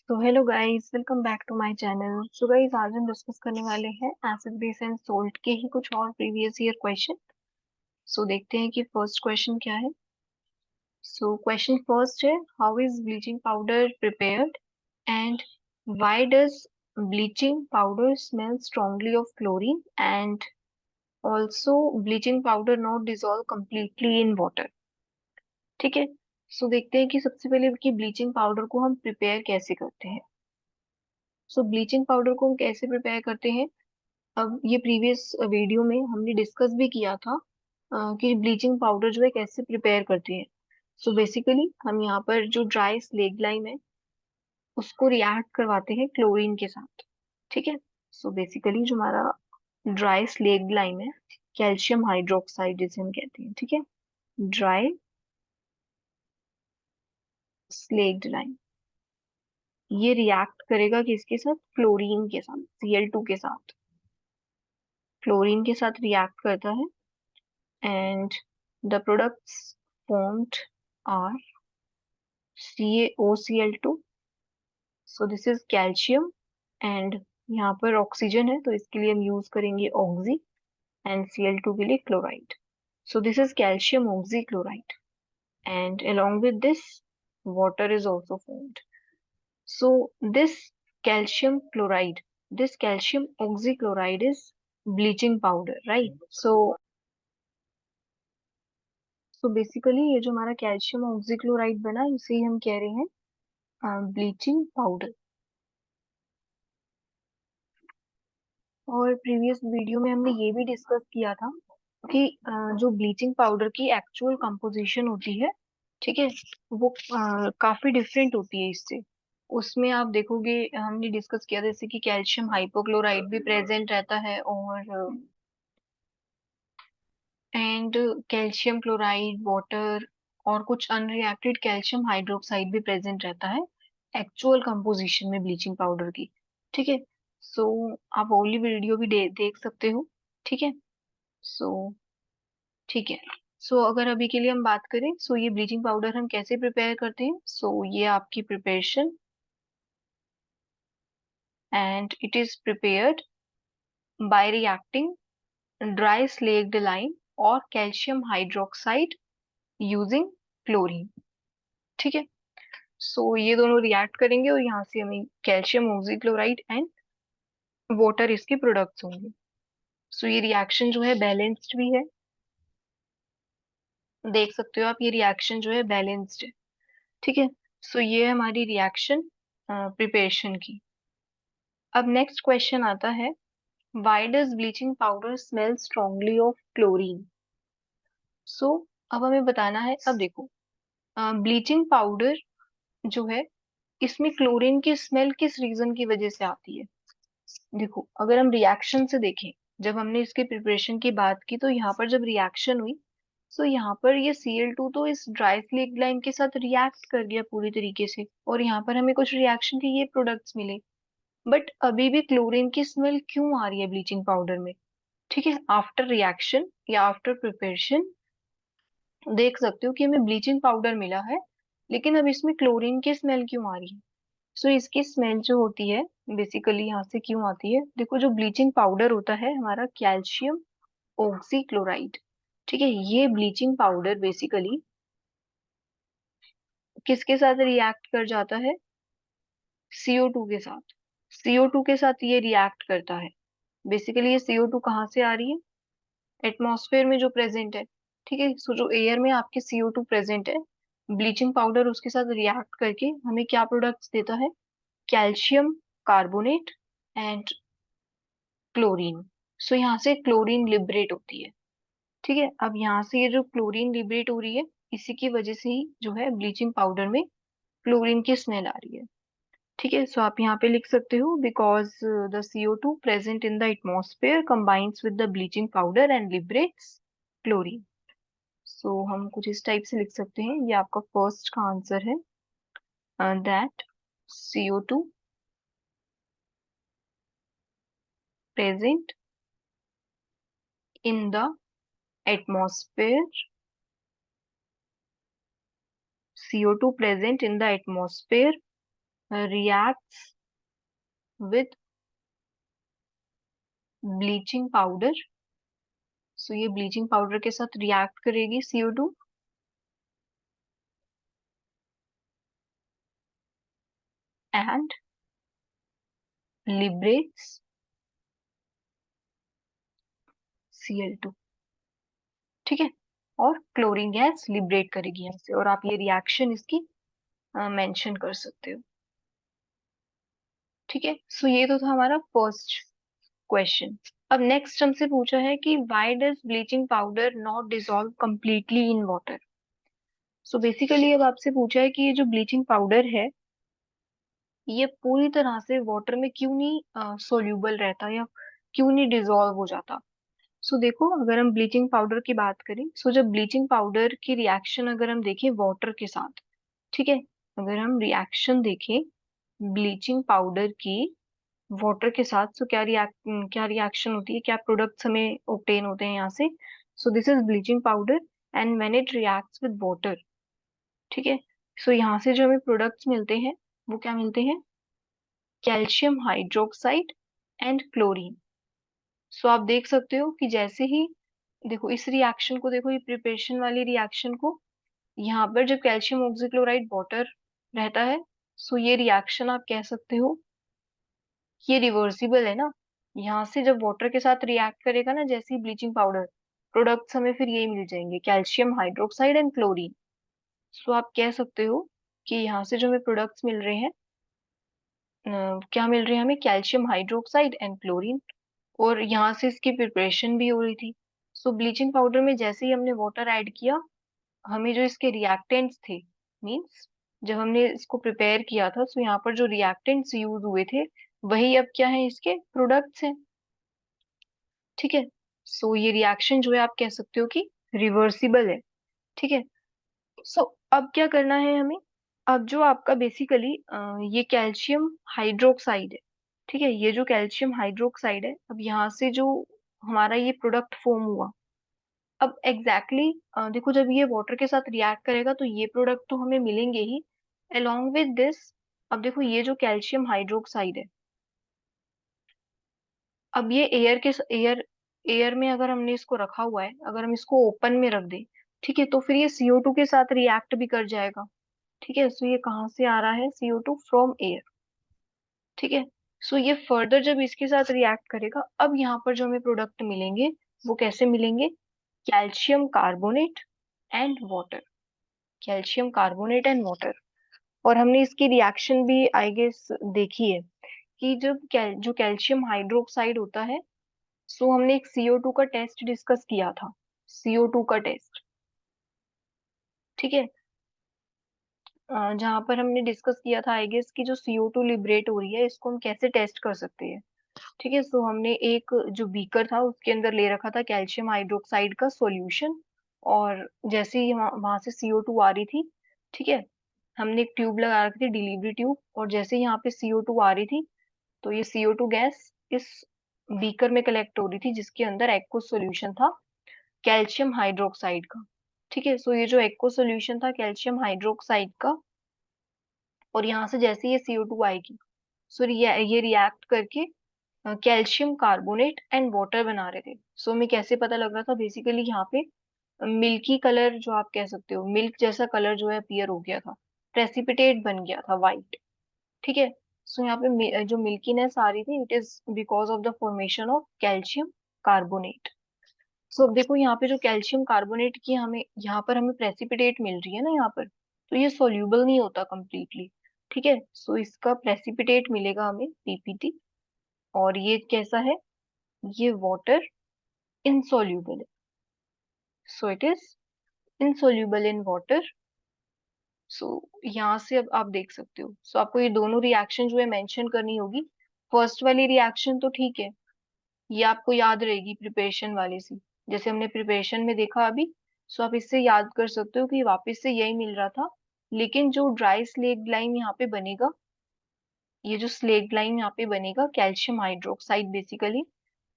तो hello guys, welcome back to my channel. So guys, आज हम डिस्कस करने वाले हैं एसिड बेस एंड सोल्ट के ही कुछ और प्रीवियस ईयर क्वेश्चन। सो देखते हैं कि फर्स्ट क्वेश्चन क्या है। सो क्वेश्चन फर्स्ट है, how is bleaching powder prepared and why does bleaching powder smell strongly of chlorine and also bleaching powder not dissolve completely in water. ठीक है। सो देखते हैं कि सबसे पहले कि ब्लीचिंग पाउडर को हम प्रिपेयर कैसे करते हैं। सो ब्लीचिंग पाउडर को हम कैसे प्रिपेयर करते हैं, अब ये प्रीवियस वीडियो में हमने डिस्कस भी किया था कि ब्लीचिंग पाउडर जो है कैसे प्रिपेयर करते हैं। सो बेसिकली हम यहाँ पर जो ड्राई स्लेग लाइम है उसको रिएक्ट करवाते हैं क्लोरीन के साथ। ठीक है। सो बेसिकली जो हमारा ड्राई स्लेग लाइम है, कैल्शियम हाइड्रोक्साइड जिसे हम कहते हैं, ठीक है, ड्राई स्लेग्ड लाइम, ये रिएक्ट करेगा किसके साथ? क्लोरीन के साथ, Cl2 के साथ, क्लोरीन के साथ रिएक्ट करता है। And the products formed are CaOCl2. So this is calcium and यहाँ पर ऑक्सीजन है तो इसके लिए हम यूज करेंगे ऑक्सी एंड Cl2 के लिए chloride. So this is calcium oxychloride and along with this water is also formed. So this calcium chloride, this calcium oxychloride is bleaching powder, right? So basically ये जो हमारा calcium oxychloride बना इसे ही हम कह रहे हैं ब्लीचिंग पाउडर। और प्रीवियस वीडियो में हमने ये भी डिस्कस किया था कि जो ब्लीचिंग पाउडर की एक्चुअल कंपोजिशन होती है, ठीक है, वो काफी डिफरेंट होती है इससे। उसमें आप देखोगे हमने डिस्कस किया जैसे कि कैल्शियम हाइपोक्लोराइड भी प्रेजेंट रहता है और एंड कैल्शियम क्लोराइड, वाटर और कुछ अनरिएक्टेड कैल्शियम हाइड्रोक्साइड भी प्रेजेंट रहता है एक्चुअल कंपोजिशन में ब्लीचिंग पाउडर की। ठीक है। सो आप वो वाली वीडियो भी देख सकते हो। ठीक है। सो ठीक है। सो अगर अभी के लिए हम बात करें, सो ये ब्लीचिंग पाउडर हम कैसे प्रिपेयर करते हैं। सो ये आपकी preparation and it is prepared by reacting dry slaked lime और कैल्शियम हाइड्रोक्साइड यूजिंग क्लोरीन। ठीक है। सो ये दोनों रिएक्ट करेंगे और यहाँ से हमें कैल्शियम ऑक्सीक्लोराइड एंड वाटर इसके प्रोडक्ट्स होंगे। सो ये रिएक्शन जो है बैलेंस्ड भी है, देख सकते हो आप, ये रिएक्शन जो है बैलेंस्ड है। ठीक है। सो ये है हमारी रिएक्शन प्रिपरेशन की। अब नेक्स्ट क्वेश्चन आता है, why does bleaching powder smell strongly of chlorine. So अब हमें बताना है, अब देखो ब्लीचिंग पाउडर जो है इसमें क्लोरीन की स्मेल किस रीजन की वजह से आती है। देखो अगर हम रिएक्शन से देखें, जब हमने इसके प्रिपरेशन की बात की तो यहाँ पर जब रिएक्शन हुई, तो यहाँ पर ये Cl2 तो इस ड्राई स्लेक्ट लाइम के साथ रिएक्ट कर गया पूरी तरीके से और यहाँ पर हमें कुछ रिएक्शन के ये प्रोडक्ट्स मिले। बट अभी भी क्लोरीन की स्मेल क्यों आ रही है ब्लीचिंग पाउडर में। ठीक है। आफ्टर रिएक्शन या आफ्टर प्रिपरेशन देख सकते हो कि हमें ब्लीचिंग पाउडर मिला है लेकिन अब इसमें क्लोरीन की स्मेल क्यों आ रही है। सो इसकी स्मेल जो होती है बेसिकली यहाँ से क्यों आती है, देखो जो ब्लीचिंग पाउडर होता है हमारा कैल्शियम ऑक्सीक्लोराइड, ठीक है, ये ब्लीचिंग पाउडर बेसिकली किसके साथ रिएक्ट कर जाता है? CO2 के साथ। CO2 के साथ ये रिएक्ट करता है। बेसिकली ये CO2 कहाँ से आ रही है? एटमॉस्फेयर में जो प्रेजेंट है। ठीक है। सो जो एयर में आपके CO2 प्रेजेंट है, ब्लीचिंग पाउडर उसके साथ रिएक्ट करके हमें क्या प्रोडक्ट्स देता है? Calcium carbonate and chlorine. So यहाँ से क्लोरीन लिबरेट होती है। ठीक है। अब यहाँ से ये जो क्लोरीन लिबरेट हो रही है, इसी की वजह से ही जो है ब्लीचिंग पाउडर में क्लोरीन की स्मेल आ रही है। ठीक है। सो आप यहाँ पे लिख सकते हो, because the CO2 present in the atmosphere combines with the bleaching powder and liberates chlorine. So हम कुछ इस टाइप से लिख सकते हैं, ये आपका फर्स्ट का आंसर है, that CO2 present in the atmosphere, CO2 present in the atmosphere reacts with bleaching powder. So ये ब्लीचिंग पाउडर के साथ रिएक्ट करेगी CO2 एंड लिबरेट्स Cl2। ठीक है, और क्लोरीन गैस लिबरेट करेगी यहाँ से, और आप ये रिएक्शन इसकी मेंशन कर सकते हो। ठीक है, सो ये तो था हमारा फर्स्ट क्वेश्चन। अब नेक्स्ट हमसे पूछा है कि why does bleaching powder not dissolve completely in water. So basically अब आपसे पूछा है कि ये जो ब्लीचिंग पाउडर है ये पूरी तरह से वाटर में क्यों नहीं सोल्यूबल रहता, या क्यों नहीं डिसॉल्व हो जाता। सो देखो, अगर हम ब्लीचिंग पाउडर की बात करें, सो जब ब्लीचिंग पाउडर की रिएक्शन अगर हम देखें वाटर के साथ, ठीक है, अगर हम रिएक्शन देखें ब्लीचिंग पाउडर की वाटर के साथ, सो क्या रिएक्शन होती है, क्या प्रोडक्ट्स हमें ऑब्टेन होते हैं यहाँ से। सो this is bleaching powder and when it reacts with water, ठीक है, सो यहाँ से जो हमें प्रोडक्ट्स मिलते हैं वो क्या मिलते हैं, कैल्शियम हाइड्रोक्साइड एंड क्लोरीन। सो आप देख सकते हो कि जैसे ही, देखो इस रिएक्शन को, देखो ये प्रिपरेशन वाली रिएक्शन को, यहाँ पर जब कैल्शियम ऑक्सीक्लोराइड वाटर रहता है, सो ये रिएक्शन आप कह सकते हो ये रिवर्सिबल है ना। यहाँ से जब वाटर के साथ रिएक्ट करेगा ना, जैसे ही ब्लीचिंग पाउडर, प्रोडक्ट्स हमें फिर यही मिल जाएंगे, कैल्शियम हाइड्रोक्साइड एंड क्लोरीन। सो आप कह सकते हो कि यहाँ से जो हमें प्रोडक्ट्स मिल रहे हैं, क्या मिल रहे हैं हमें, कैल्शियम हाइड्रोक्साइड एंड क्लोरीन, और यहाँ से इसकी प्रिपरेशन भी हो रही थी। सो ब्लीचिंग पाउडर में जैसे ही हमने वाटर ऐड किया, हमें जो इसके रिएक्टेंट्स थे, मींस जब हमने इसको प्रिपेयर किया था, सो यहाँ पर जो रिएक्टेंट्स यूज हुए थे वही अब क्या है, इसके प्रोडक्ट्स हैं। ठीक है, सो ये रिएक्शन जो है आप कह सकते हो कि रिवर्सिबल है। ठीक है, सो अब क्या करना है हमें, अब जो आपका बेसिकली ये कैल्शियम हाइड्रोक्साइड है, ठीक है, ये जो कैल्शियम हाइड्रोक्साइड है, अब यहाँ से जो हमारा ये प्रोडक्ट फॉर्म हुआ, अब एग्जैक्टली देखो जब ये वाटर के साथ रिएक्ट करेगा तो ये प्रोडक्ट तो हमें मिलेंगे ही, अलोंग विद दिस। अब देखो ये जो कैल्शियम हाइड्रोक्साइड है, अब ये एयर में अगर हमने इसको रखा हुआ है, अगर हम इसको ओपन में रख दें, ठीक है, तो फिर ये CO2 के साथ रिएक्ट भी कर जाएगा। ठीक है, सो ये कहाँ से आ रहा है, CO2 फ्रॉम एयर। ठीक है, सो ये फर्दर जब इसके साथ रिएक्ट करेगा, अब यहाँ पर जो हमें प्रोडक्ट मिलेंगे वो कैसे मिलेंगे, calcium carbonate and water, calcium carbonate and water. और हमने इसकी रिएक्शन भी आई गेस देखी है कि जब जो कैल्शियम हाइड्रोक्साइड होता है, सो हमने एक CO2 का टेस्ट डिस्कस किया था, CO2 का टेस्ट। ठीक है, जहां पर हमने डिस्कस किया था आई गेस कि जो CO2 लिबरेट हो रही है इसको हम कैसे टेस्ट कर सकते हैं। ठीक है, सो हमने एक जो बीकर था उसके अंदर ले रखा था कैल्शियम हाइड्रोक्साइड का सॉल्यूशन, और जैसे ही वहां से CO2 आ रही थी, ठीक है, हमने एक ट्यूब लगा रखी थी, डिलीवरी ट्यूब, और जैसे ही यहाँ पे CO2 आ रही थी, तो ये CO2 गैस इस बीकर में कलेक्ट हो रही थी जिसके अंदर एक्वस सॉल्यूशन था कैल्शियम हाइड्रोक्साइड का। ठीक है, सो ये जो एक्वस सॉल्यूशन था कैल्शियम हाइड्रोक्साइड का, और यहाँ से जैसे ये CO2 आएगी, सो ये रिएक्ट करके कैल्शियम कार्बोनेट एंड वाटर बना रहे थे। सो हमें कैसे पता लग रहा था, बेसिकली यहाँ पे मिल्की कलर जो आप कह सकते हो, मिल्क जैसा कलर जो है अपीयर हो गया था, प्रेसिपिटेट बन गया था वाइट। ठीक है, सो यहाँ पे जो मिल्कीनेस आ रही थी, it is because of the formation of calcium carbonate. So अब देखो यहाँ पे जो कैल्शियम कार्बोनेट की हमें यहाँ पर हमें प्रेसिपिटेट मिल रही है ना यहाँ पर, तो ये सोल्यूबल नहीं होता कंप्लीटली। ठीक है, सो इसका प्रेसिपिटेट मिलेगा हमें PPT, और ये कैसा है, ये वाटर insoluble है, so it is insoluble in water। सो यहाँ से अब आप देख सकते हो, सो आपको ये दोनों रिएक्शन जो है मेंशन करनी होगी। फर्स्ट वाली रिएक्शन तो ठीक है, ये आपको याद रहेगी प्रिपरेशन वाली सी, जैसे हमने प्रिपरेशन में देखा अभी। सो आप इससे याद कर सकते हो कि वापस से यही मिल रहा था, लेकिन जो ड्राई स्लेट लाइन यहाँ पे बनेगा, ये जो स्लेट लाइन यहाँ पे बनेगा कैल्शियम हाइड्रोक्साइड बेसिकली,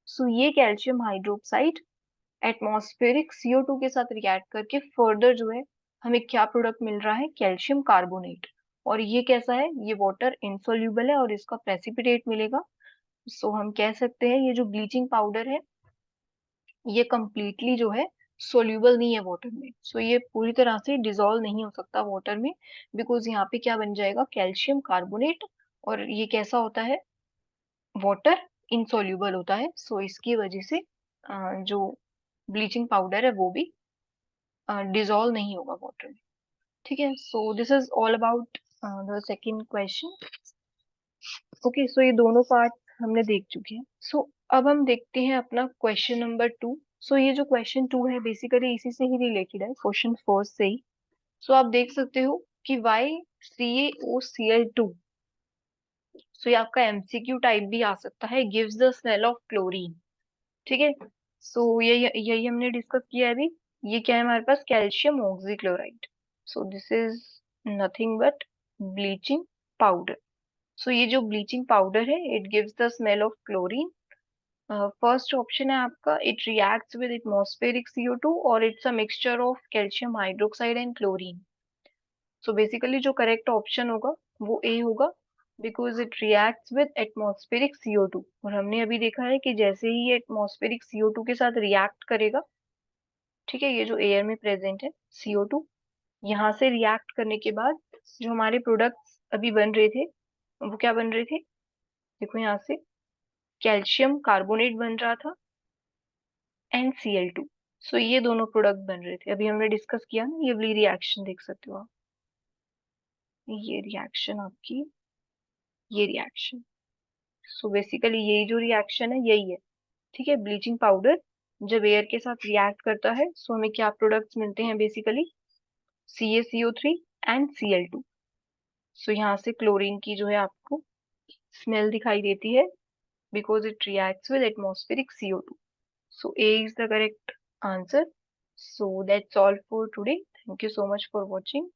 सो ये कैल्शियम हाइड्रोक्साइड एटमॉस्फेरिक CO2 के साथ रिएक्ट करके फर्दर जो है हमें क्या प्रोडक्ट मिल रहा है, कैल्शियम कार्बोनेट। और ये कैसा है, ये वाटर इनसोल्यूबल है और इसका प्रेसिपिटेट मिलेगा। सो हम कह सकते हैं ये जो ब्लीचिंग पाउडर है ये कंप्लीटली जो है सोल्यूबल नहीं है वाटर में। सो ये पूरी तरह से डिजोल्व नहीं हो सकता वाटर में, बिकॉज यहाँ पे क्या बन जाएगा, कैल्शियम कार्बोनेट, और ये कैसा होता है, वाटर इनसोल्यूबल होता है। सो इसकी वजह से जो ब्लीचिंग पाउडर है वो भी डिजोल्व नहीं होगा वाटर में। ठीक है, so this is all about the second question. Okay, so ये दोनों पार्ट हमने देख चुके हैं। सो अब हम देखते हैं अपना क्वेश्चन नंबर 2। सो ये जो क्वेश्चन 2 है बेसिकली इसी से ही रिलेटेड है, क्वेश्चन फर्स्ट से ही। सो आप देख सकते हो कि YCaOCl2, सो ये आपका एमसीक्यू टाइप भी आ सकता है, gives the smell of chlorine. ठीक है, सो यही हमने डिस्कस किया है अभी। ये क्या है हमारे पास, calcium oxychloride. So this is nothing but bleaching powder. So ये जो ब्लीचिंग पाउडर है it gives the smell of chlorine. First option है आपका, it reacts with atmospheric CO2 और it's a mixture of calcium hydroxide and chlorine. So basically जो correct option होगा वो A होगा, because it reacts with atmospheric CO2। और हमने अभी देखा है कि जैसे ही ये एटमॉस्फेरिक CO2 के साथ रिएक्ट करेगा, ठीक है, ये जो एयर में प्रेजेंट है CO2, यहाँ से रिएक्ट करने के बाद जो हमारे प्रोडक्ट्स अभी बन रहे थे वो क्या बन रहे थे, देखो यहाँ से कैल्शियम कार्बोनेट बन रहा था NCl2। सो ये दोनों प्रोडक्ट बन रहे थे, अभी हमने डिस्कस किया ना, ये वाली रिएक्शन देख सकते हो आप, ये रिएक्शन आपकी, ये रिएक्शन। सो बेसिकली यही जो रिएक्शन है यही है। ठीक है, ब्लीचिंग पाउडर जब एयर के साथ रिएक्ट करता है सो हमें क्या प्रोडक्ट्स मिलते हैं, बेसिकली CaCO3 एंड Cl2। सो यहाँ से क्लोरीन की जो है आपको स्मेल दिखाई देती है, because it reacts with atmospheric CO2. So A is the correct answer. So that's all for today. Thank you so much for watching.